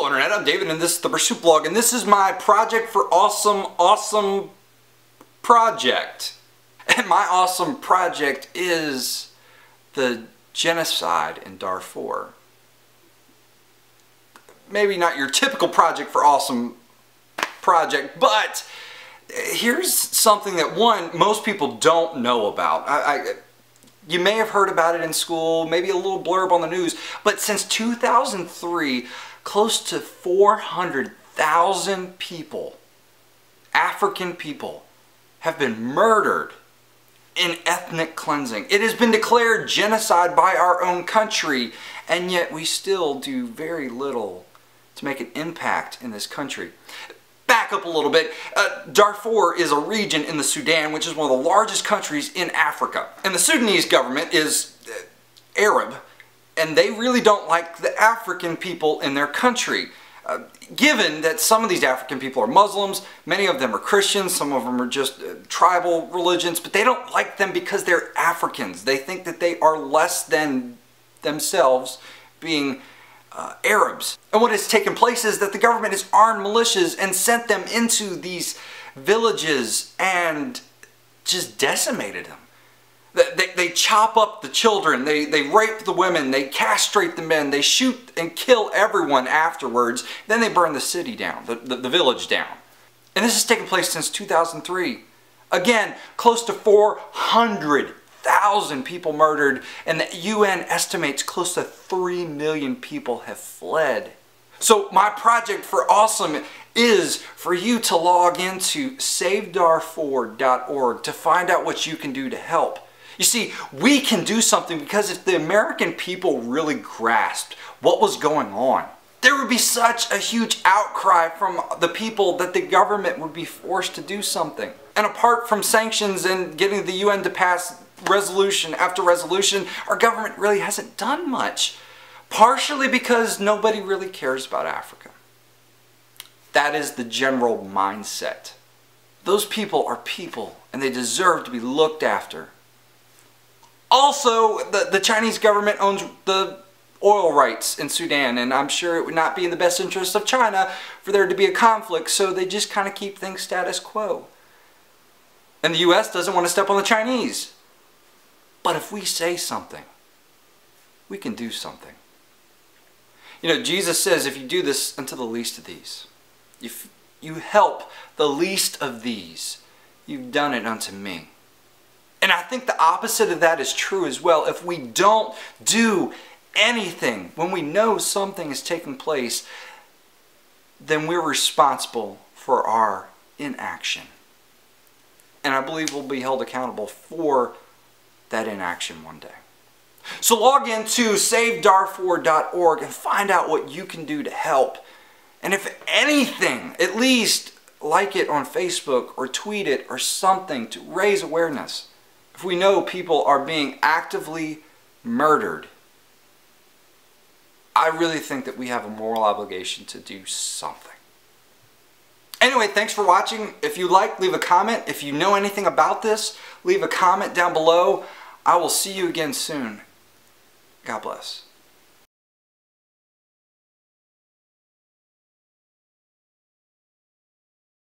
Hello Internet, I'm David and this is the Pursuit Blog, and this is my project for awesome project. And my awesome project is the genocide in Darfur. Maybe not your typical project for awesome project, but here's something that most people don't know about. You may have heard about it in school, maybe a little blurb on the news, but since 2003, close to 400,000 people, African people, have been murdered in ethnic cleansing. It has been declared genocide by our own country, and yet we still do very little to make an impact in this country. Back up a little bit, Darfur is a region in the Sudan, which is one of the largest countries in Africa. And the Sudanese government is Arab, and they really don't like the African people in their country. Given that some of these African people are Muslims, many of them are Christians, some of them are just tribal religions, but they don't like them because they're Africans. They think that they are less than themselves, being Arabs. And what has taken place is that the government has armed militias and sent them into these villages and just decimated them. They chop up the children, they rape the women, they castrate the men, they shoot and kill everyone afterwards, then they burn the city down, the village down. And this has taken place since 2003. Again, close to 400,000 people murdered, and the UN estimates close to 3 million people have fled. So my project for awesome is for you to log into savedarfur.org to find out what you can do to help. You see, we can do something because if the American people really grasped what was going on, there would be such a huge outcry from the people that the government would be forced to do something. And apart from sanctions and getting the UN to pass resolution after resolution, our government really hasn't done much. Partially because nobody really cares about Africa. That is the general mindset. Those people are people and they deserve to be looked after. Also, the Chinese government owns the oil rights in Sudan, and I'm sure it would not be in the best interest of China for there to be a conflict, so they just kind of keep things status quo. And the US doesn't want to step on the Chinese. But if we say something, we can do something. You know, Jesus says, if you do this unto the least of these, if you help the least of these, you've done it unto me. And I think the opposite of that is true as well. If we don't do anything when we know something is taking place, then we're responsible for our inaction. And I believe we'll be held accountable for that inaction one day. So log into savedarfur.org and find out what you can do to help. And if anything, at least like it on Facebook or tweet it or something to raise awareness. If we know people are being actively murdered, I really think that we have a moral obligation to do something. Anyway, thanks for watching. If you like, leave a comment. If you know anything about this, leave a comment down below. I will see you again soon. God bless.